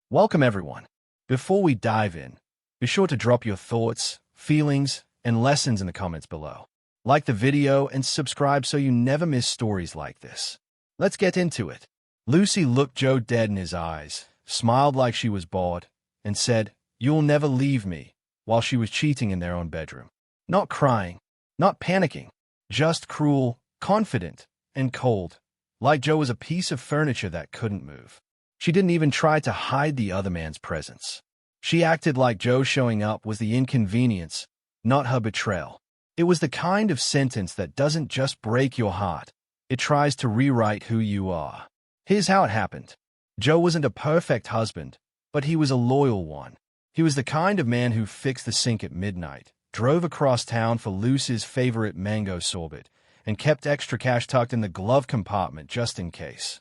Welcome, everyone. Before we dive in, be sure to drop your thoughts, feelings, and lessons in the comments below. Like the video and subscribe so you never miss stories like this. Let's get into it. Lucy looked Joe dead in his eyes, smiled like she was bored, and said, "You'll never leave me," while she was cheating in their own bedroom. Not crying, not panicking, just cruel, confident, and cold, like Joe was a piece of furniture that couldn't move. She didn't even try to hide the other man's presence. She acted like Joe showing up was the inconvenience, not her betrayal. It was the kind of sentence that doesn't just break your heart, it tries to rewrite who you are. Here's how it happened. Joe wasn't a perfect husband, but he was a loyal one. He was the kind of man who fixed the sink at midnight, drove across town for Lucy's favorite mango sorbet, and kept extra cash tucked in the glove compartment just in case.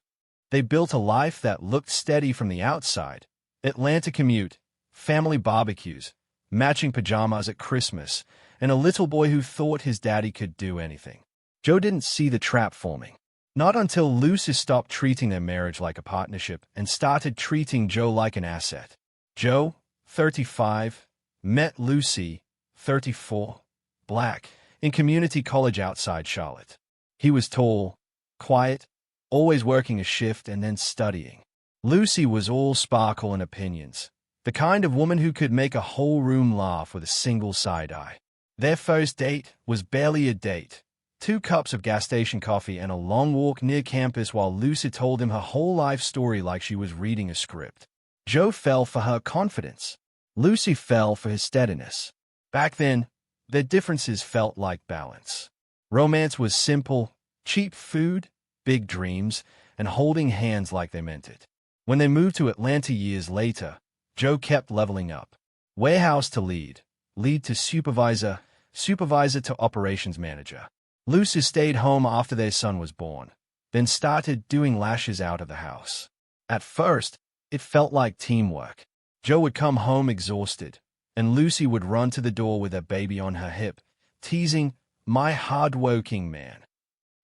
They built a life that looked steady from the outside. Atlanta commute, family barbecues, matching pajamas at Christmas, and a little boy who thought his daddy could do anything. Joe didn't see the trap forming. Not until Lucy stopped treating their marriage like a partnership and started treating Joe like an asset. Joe, 35, met Lucy, 34, black, in community college outside Charlotte. He was tall, quiet, always working a shift and then studying. Lucy was all sparkle and opinions, the kind of woman who could make a whole room laugh with a single side eye. Their first date was barely a date. 2 cups of gas station coffee and a long walk near campus while Lucy told him her whole life story like she was reading a script. Joe fell for her confidence. Lucy fell for his steadiness. Back then, their differences felt like balance. Romance was simple, cheap food, big dreams, and holding hands like they meant it. When they moved to Atlanta years later, Joe kept leveling up. Warehouse to lead, lead to supervisor, supervisor to operations manager. Lucy stayed home after their son was born, then started doing lashes out of the house. At first, it felt like teamwork. Joe would come home exhausted, and Lucy would run to the door with her baby on her hip, teasing, "My hard-working man."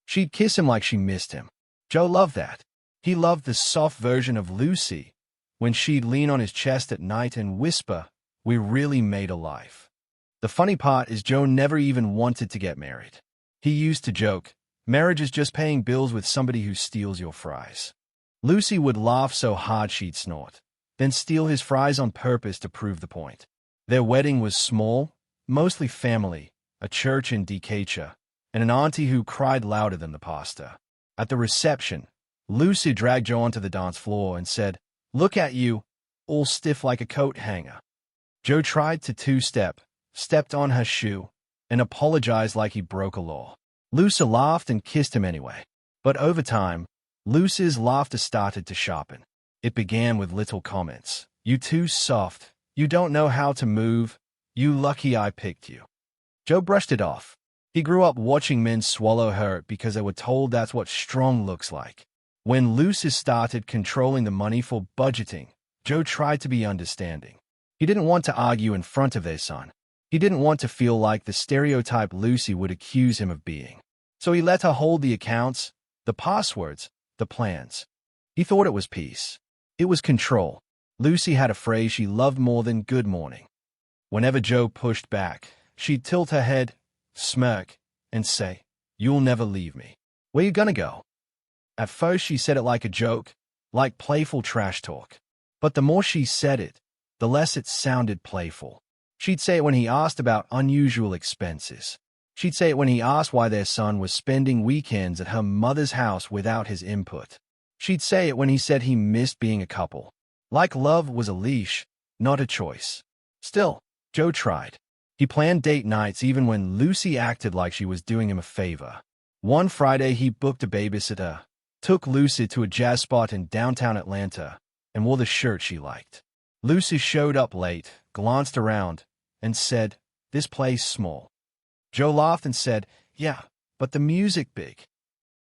She'd kiss him like she missed him. Joe loved that. He loved the soft version of Lucy, when she'd lean on his chest at night and whisper, "We really made a life." The funny part is Joe never even wanted to get married. He used to joke, "Marriage is just paying bills with somebody who steals your fries." Lucy would laugh so hard she'd snort, then steal his fries on purpose to prove the point. Their wedding was small, mostly family, a church in Decatur, and an auntie who cried louder than the pastor. At the reception, Lucy dragged Joe onto the dance floor and said, "Look at you, all stiff like a coat hanger." Joe tried to two-step, stepped on her shoe, and apologized like he broke a law. Lucy laughed and kissed him anyway. But over time, Lucy's laughter started to sharpen. It began with little comments. "You too soft. You don't know how to move. You lucky I picked you." Joe brushed it off. He grew up watching men swallow her because they were told that's what strong looks like. When Lucy started controlling the money for budgeting, Joe tried to be understanding. He didn't want to argue in front of their son. He didn't want to feel like the stereotype Lucy would accuse him of being. So he let her hold the accounts, the passwords, the plans. He thought it was peace. It was control. Lucy had a phrase she loved more than good morning. Whenever Joe pushed back, she'd tilt her head, smirk, and say, "You'll never leave me. Where you gonna go?" At first she said it like a joke, like playful trash talk. But the more she said it, the less it sounded playful. She'd say it when he asked about unusual expenses. She'd say it when he asked why their son was spending weekends at her mother's house without his input. She'd say it when he said he missed being a couple. Like love was a leash, not a choice. Still, Joe tried. He planned date nights even when Lucy acted like she was doing him a favor. One Friday he booked a babysitter, took Lucy to a jazz spot in downtown Atlanta, and wore the shirt she liked. Lucy showed up late, glanced around, and said, "This place small." Joe laughed and said, "Yeah, but the music big."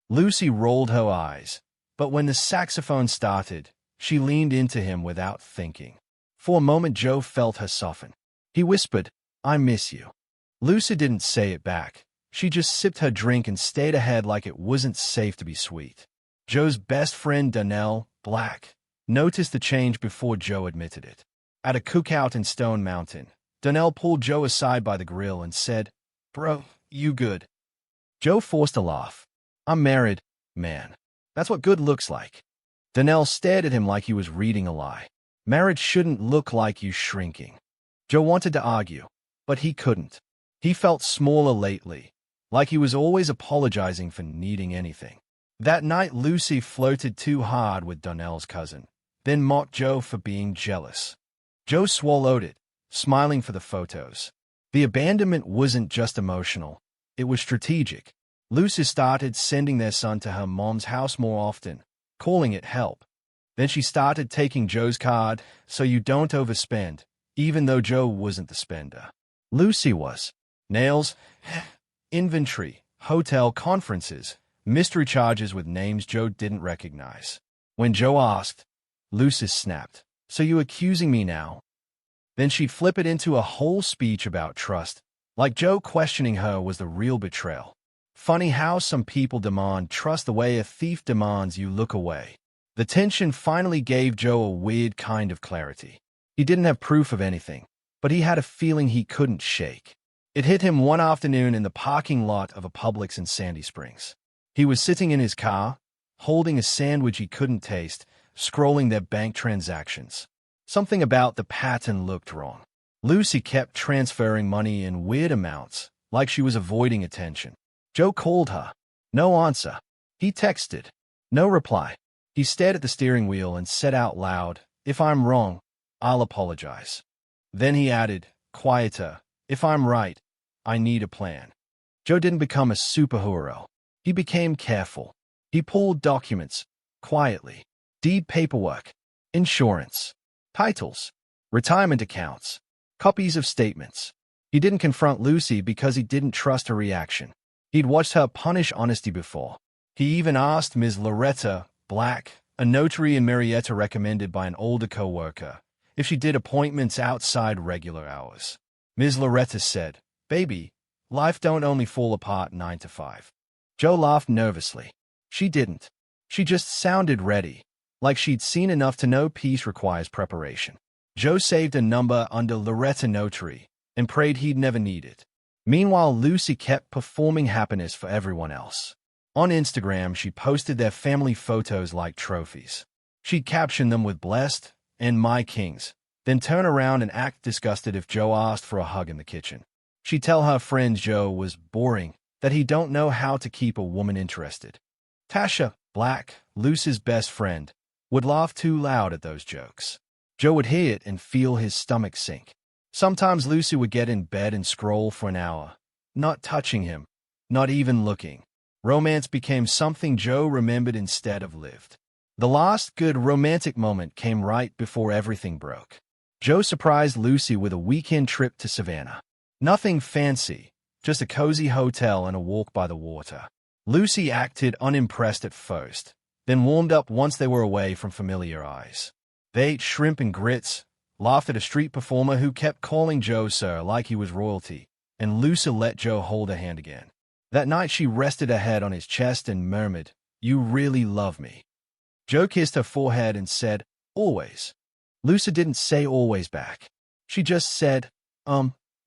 Lucy rolled her eyes, but when the saxophone started, she leaned into him without thinking. For a moment Joe felt her soften. He whispered, "I miss you." Lucy didn't say it back. She just sipped her drink and stayed ahead like it wasn't safe to be sweet. Joe's best friend Donnell, black, noticed the change before Joe admitted it. At a cookout in Stone Mountain, Donnell pulled Joe aside by the grill and said, "Bro, you good?" Joe forced a laugh. "I'm married, man. That's what good looks like." Donnell stared at him like he was reading a lie. "Marriage shouldn't look like you shrinking." Joe wanted to argue, but he couldn't. He felt smaller lately, like he was always apologizing for needing anything. That night, Lucy flirted too hard with Donnell's cousin, then mocked Joe for being jealous. Joe swallowed it, smiling for the photos. The abandonment wasn't just emotional, it was strategic. Lucy started sending their son to her mom's house more often, calling it help. Then she started taking Joe's card, so you don't overspend, even though Joe wasn't the spender. Lucy was. Nails, inventory, hotel conferences, mystery charges with names Joe didn't recognize. When Joe asked, Lucy snapped, "So you accusing me now?" Then she'd flip it into a whole speech about trust, like Joe questioning her was the real betrayal. Funny how some people demand trust the way a thief demands you look away. The tension finally gave Joe a weird kind of clarity. He didn't have proof of anything, but he had a feeling he couldn't shake. It hit him one afternoon in the parking lot of a Publix in Sandy Springs. He was sitting in his car, holding a sandwich he couldn't taste, scrolling their bank transactions. Something about the pattern looked wrong. Lucy kept transferring money in weird amounts, like she was avoiding attention. Joe called her. No answer. He texted. No reply. He stared at the steering wheel and said out loud, "If I'm wrong, I'll apologize." Then he added, quieter, "If I'm right, I need a plan." Joe didn't become a superhero. He became careful. He pulled documents, quietly. Deed paperwork, insurance, titles, retirement accounts, copies of statements. He didn't confront Lucy because he didn't trust her reaction. He'd watched her punish honesty before. He even asked Ms. Loretta Black, a notary in Marietta recommended by an older co-worker, if she did appointments outside regular hours. Ms. Loretta said, "Baby, life don't only fall apart 9 to 5. Joe laughed nervously. She didn't. She just sounded ready, like she'd seen enough to know peace requires preparation. Joe saved a number under Loretta Notary and prayed he'd never need it. Meanwhile, Lucy kept performing happiness for everyone else. On Instagram, she posted their family photos like trophies. She'd caption them with "blessed" and "my kings," then turn around and act disgusted if Joe asked for a hug in the kitchen. She'd tell her friends Joe was boring, that he don't know how to keep a woman interested. Tasha Black, Lucy's best friend, would laugh too loud at those jokes. Joe would hear it and feel his stomach sink. Sometimes Lucy would get in bed and scroll for an hour, not touching him, not even looking. Romance became something Joe remembered instead of lived. The last good romantic moment came right before everything broke. Joe surprised Lucy with a weekend trip to Savannah. Nothing fancy, just a cozy hotel and a walk by the water. Lucy acted unimpressed at first, then warmed up once they were away from familiar eyes. They ate shrimp and grits, laughed at a street performer who kept calling Joe sir like he was royalty, and Lucy let Joe hold her hand again. That night she rested her head on his chest and murmured, "You really love me." Joe kissed her forehead and said, "Always." Lucy didn't say always back. She just said,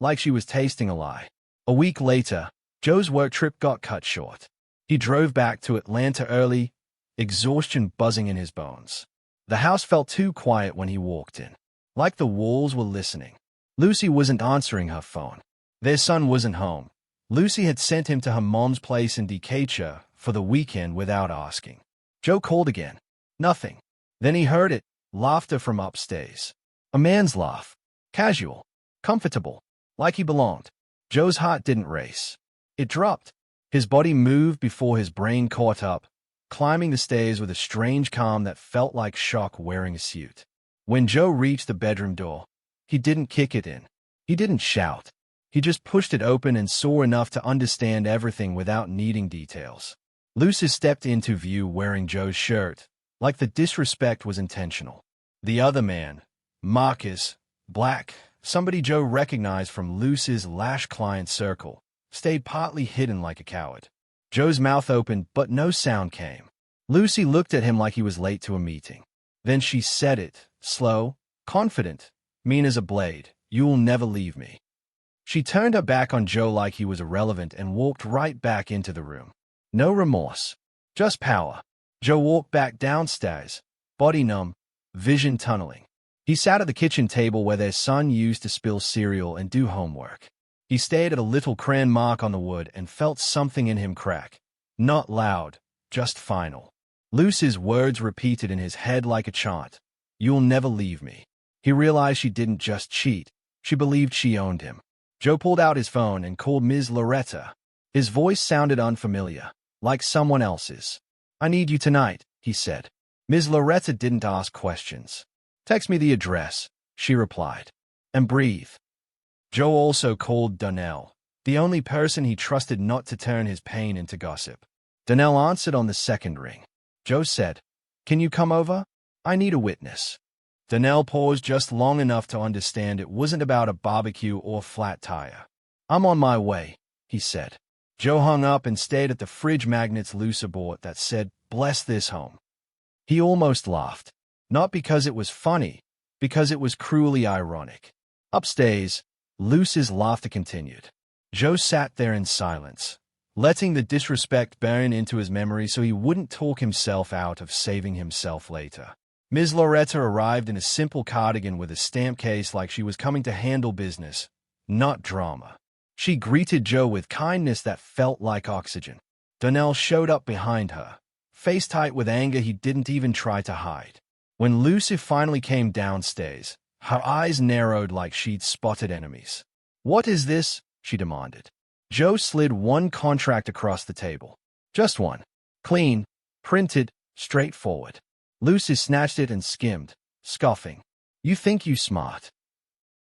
like she was tasting a lie. A week later, Joe's work trip got cut short. He drove back to Atlanta early, exhaustion buzzing in his bones. The house felt too quiet when he walked in, like the walls were listening. Lucy wasn't answering her phone. Their son wasn't home. Lucy had sent him to her mom's place in Decatur for the weekend without asking. Joe called again. Nothing. Then he heard it, laughter from upstairs. A man's laugh. Casual. Comfortable. Like he belonged. Joe's heart didn't race. It dropped. His body moved before his brain caught up, climbing the stairs with a strange calm that felt like shock wearing a suit. When Joe reached the bedroom door, he didn't kick it in. He didn't shout. He just pushed it open and saw enough to understand everything without needing details. Lucy stepped into view wearing Joe's shirt, like the disrespect was intentional. The other man, Marcus, Black, somebody Joe recognized from Lucy's lash client circle, stayed partly hidden like a coward. Joe's mouth opened, but no sound came. Lucy looked at him like he was late to a meeting. Then she said it, slow, confident, mean as a blade. "You'll never leave me." She turned her back on Joe like he was irrelevant and walked right back into the room. No remorse, just power. Joe walked back downstairs, body numb, vision tunneling. He sat at the kitchen table where their son used to spill cereal and do homework. He stared at a little crayon mark on the wood and felt something in him crack. Not loud, just final. Lucy's words repeated in his head like a chant. "You'll never leave me." He realized she didn't just cheat. She believed she owned him. Joe pulled out his phone and called Ms. Loretta. His voice sounded unfamiliar, like someone else's. "I need you tonight," he said. Ms. Loretta didn't ask questions. "Text me the address," she replied. "And breathe." Joe also called Donnell, the only person he trusted not to turn his pain into gossip. Donnell answered on the second ring. Joe said, "Can you come over? I need a witness." Donnell paused just long enough to understand it wasn't about a barbecue or flat tire. "I'm on my way," he said. Joe hung up and stared at the fridge magnet's loose board that said, "Bless this home." He almost laughed, not because it was funny, because it was cruelly ironic. Upstairs, Luce's laughter continued. Joe sat there in silence, letting the disrespect burn into his memory so he wouldn't talk himself out of saving himself later. Ms. Loretta arrived in a simple cardigan with a stamp case like she was coming to handle business, not drama. She greeted Joe with kindness that felt like oxygen. Donnell showed up behind her, face tight with anger he didn't even try to hide. When Lucy finally came downstairs, her eyes narrowed like she'd spotted enemies. "What is this?" she demanded. Joe slid one contract across the table. Just one. Clean, printed, straightforward. Lucy snatched it and skimmed, scoffing. "You think you smart."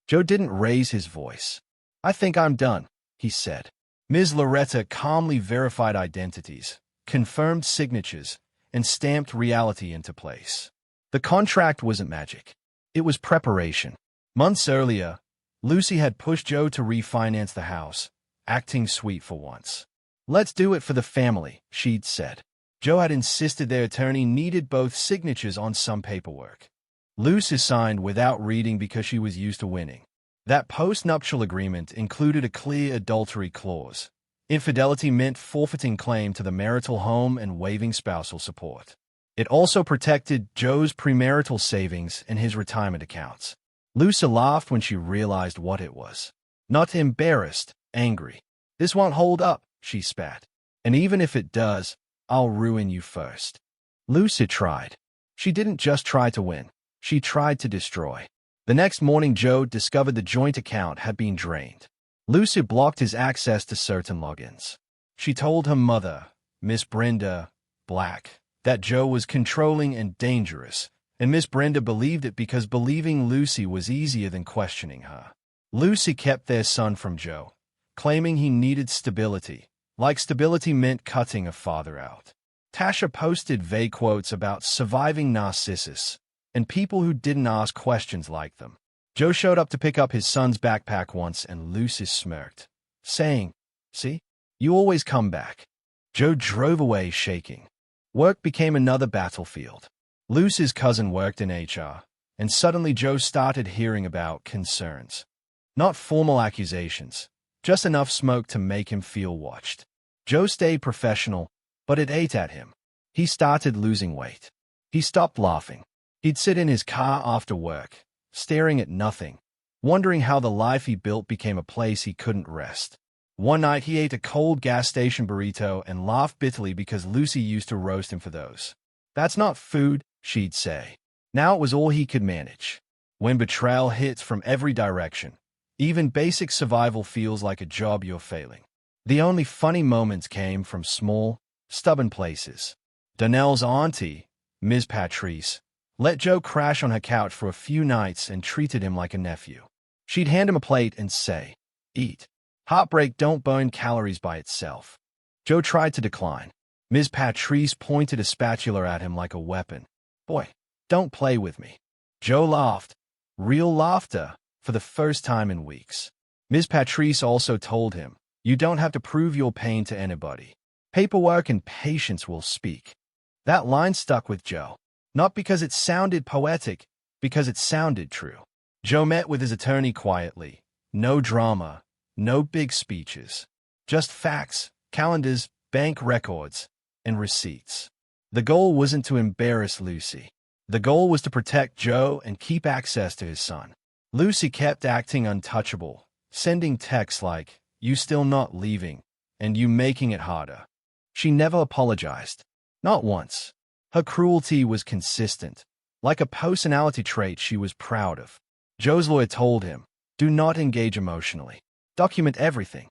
Joe didn't raise his voice. "I think I'm done," he said. Ms. Loretta calmly verified identities, confirmed signatures, and stamped reality into place. The contract wasn't magic. It was preparation. Months earlier, Lucy had pushed Joe to refinance the house, acting sweet for once. "Let's do it for the family," she'd said. Joe had insisted their attorney needed both signatures on some paperwork. Lucy signed without reading because she was used to winning. That post-nuptial agreement included a clear adultery clause. Infidelity meant forfeiting claim to the marital home and waiving spousal support. It also protected Joe's premarital savings and his retirement accounts. Lucy laughed when she realized what it was. Not embarrassed, angry. "This won't hold up," she spat. "And even if it does, I'll ruin you first." Lucy tried. She didn't just try to win. She tried to destroy. The next morning, Joe discovered the joint account had been drained. Lucy blocked his access to certain logins. She told her mother, Miss Brenda Black, that Joe was controlling and dangerous, and Miss Brenda believed it because believing Lucy was easier than questioning her. Lucy kept their son from Joe, claiming he needed stability, like stability meant cutting a father out. Tasha posted vague quotes about surviving narcissists and people who didn't ask questions like them. Joe showed up to pick up his son's backpack once and Lucy smirked, saying, "See, you always come back." Joe drove away shaking. Work became another battlefield. Lucy's cousin worked in HR, and suddenly Joe started hearing about concerns. Not formal accusations, just enough smoke to make him feel watched. Joe stayed professional, but it ate at him. He started losing weight. He stopped laughing. He'd sit in his car after work, staring at nothing, wondering how the life he built became a place he couldn't rest. One night he ate a cold gas station burrito and laughed bitterly because Lucy used to roast him for those. "That's not food," she'd say. Now it was all he could manage. When betrayal hits from every direction, even basic survival feels like a job you're failing. The only funny moments came from small, stubborn places. Donnell's auntie, Ms. Patrice, let Joe crash on her couch for a few nights and treated him like a nephew. She'd hand him a plate and say, "Eat. Heartbreak don't burn calories by itself." Joe tried to decline. Ms. Patrice pointed a spatula at him like a weapon. "Boy, don't play with me." Joe laughed. Real laughter, for the first time in weeks. Ms. Patrice also told him, "You don't have to prove your pain to anybody. Paperwork and patience will speak." That line stuck with Joe. Not because it sounded poetic, because it sounded true. Joe met with his attorney quietly. No drama, no big speeches. Just facts, calendars, bank records, and receipts. The goal wasn't to embarrass Lucy. The goal was to protect Joe and keep access to his son. Lucy kept acting untouchable, sending texts like, "You still not leaving," and "you making it harder." She never apologized. Not once. Her cruelty was consistent, like a personality trait she was proud of. Joe's lawyer told him, "Do not engage emotionally. Document everything."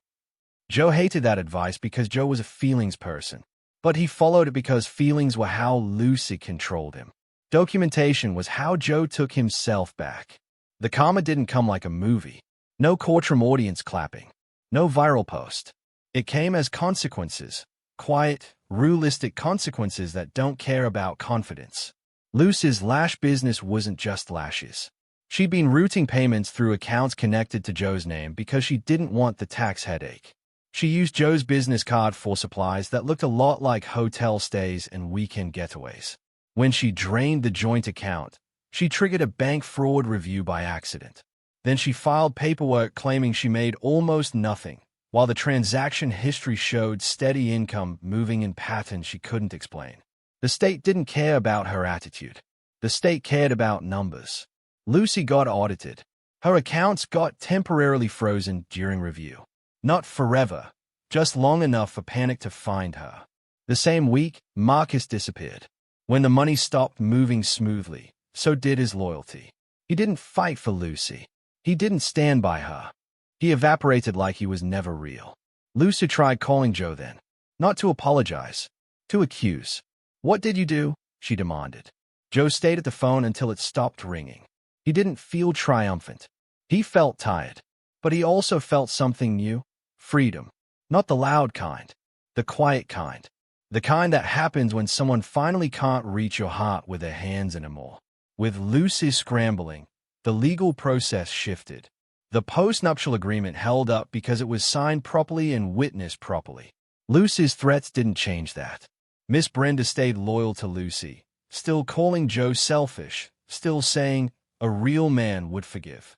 Joe hated that advice because Joe was a feelings person, but he followed it because feelings were how Lucy controlled him. Documentation was how Joe took himself back. The karma didn't come like a movie. No courtroom audience clapping. No viral post. It came as consequences. Quiet, realistic consequences that don't care about confidence. Lucy's lash business wasn't just lashes. She'd been routing payments through accounts connected to Joe's name because she didn't want the tax headache. She used Joe's business card for supplies that looked a lot like hotel stays and weekend getaways. When she drained the joint account, she triggered a bank fraud review by accident. Then she filed paperwork claiming she made almost nothing, while the transaction history showed steady income moving in patterns she couldn't explain. The state didn't care about her attitude. The state cared about numbers. Lucy got audited. Her accounts got temporarily frozen during review. Not forever, just long enough for panic to find her. The same week, Marcus disappeared. When the money stopped moving smoothly, so did his loyalty. He didn't fight for Lucy. He didn't stand by her. He evaporated like he was never real. Lucy tried calling Joe then. Not to apologize. To accuse. "What did you do?" she demanded. Joe stayed at the phone until it stopped ringing. He didn't feel triumphant. He felt tired. But he also felt something new. Freedom. Not the loud kind. The quiet kind. The kind that happens when someone finally can't reach your heart with their hands anymore. With Lucy scrambling, the legal process shifted. The post-nuptial agreement held up because it was signed properly and witnessed properly. Lucy's threats didn't change that. Miss Brenda stayed loyal to Lucy, still calling Joe selfish, still saying a real man would forgive.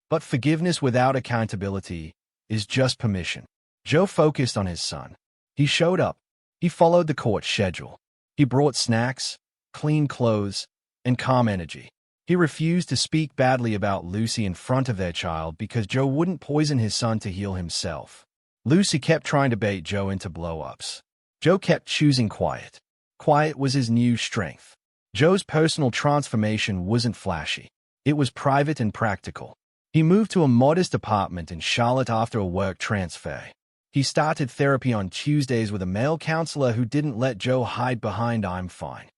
But forgiveness without accountability is just permission. Joe focused on his son. He showed up. He followed the court schedule. He brought snacks, clean clothes, and calm energy. He refused to speak badly about Lucy in front of their child because Joe wouldn't poison his son to heal himself. Lucy kept trying to bait Joe into blow-ups. Joe kept choosing quiet. Quiet was his new strength. Joe's personal transformation wasn't flashy. It was private and practical. He moved to a modest apartment in Charlotte after a work transfer. He started therapy on Tuesdays with a male counselor who didn't let Joe hide behind "I'm fine."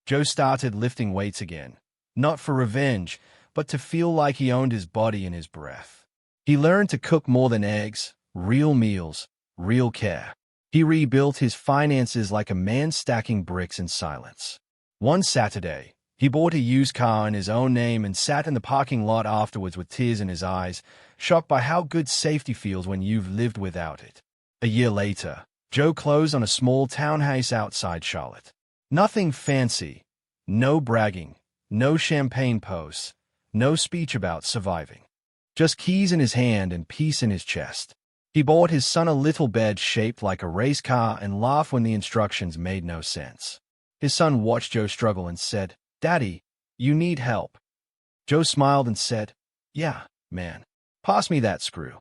Joe started lifting weights again, not for revenge, but to feel like he owned his body and his breath. He learned to cook more than eggs, real meals, real care. He rebuilt his finances like a man stacking bricks in silence. One Saturday, he bought a used car in his own name and sat in the parking lot afterwards with tears in his eyes, shocked by how good safety feels when you've lived without it. A year later, Joe closed on a small townhouse outside Charlotte. Nothing fancy, no bragging, no champagne posts, no speech about surviving. Just keys in his hand and peace in his chest. He bought his son a little bed shaped like a race car and laughed when the instructions made no sense. His son watched Joe struggle and said, "Daddy, you need help." Joe smiled and said, "Yeah, man. Pass me that screw."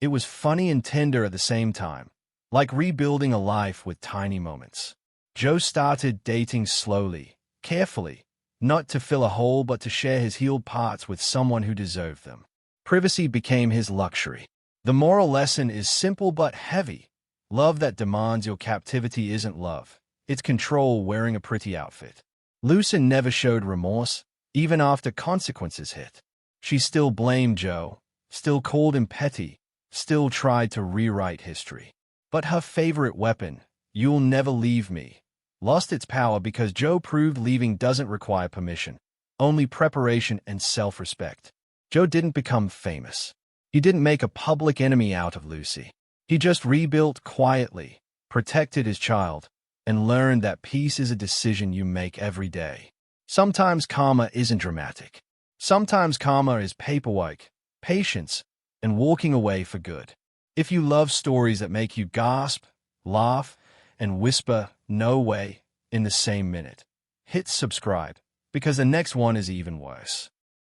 It was funny and tender at the same time, like rebuilding a life with tiny moments. Joe started dating slowly, carefully, not to fill a hole but to share his healed parts with someone who deserved them. Privacy became his luxury. The moral lesson is simple but heavy. Love that demands your captivity isn't love. It's control wearing a pretty outfit. Lucy never showed remorse, even after consequences hit. She still blamed Joe, still called him petty, still tried to rewrite history. But her favorite weapon, "You'll never leave me," lost its power because Joe proved leaving doesn't require permission, only preparation and self-respect. Joe didn't become famous. He didn't make a public enemy out of Lucy. He just rebuilt quietly, protected his child, and learned that peace is a decision you make every day. Sometimes karma isn't dramatic. Sometimes karma is paperwork, patience, and walking away for good. If you love stories that make you gasp, laugh, and whisper, "No way," in the same minute, hit subscribe, because the next one is even worse.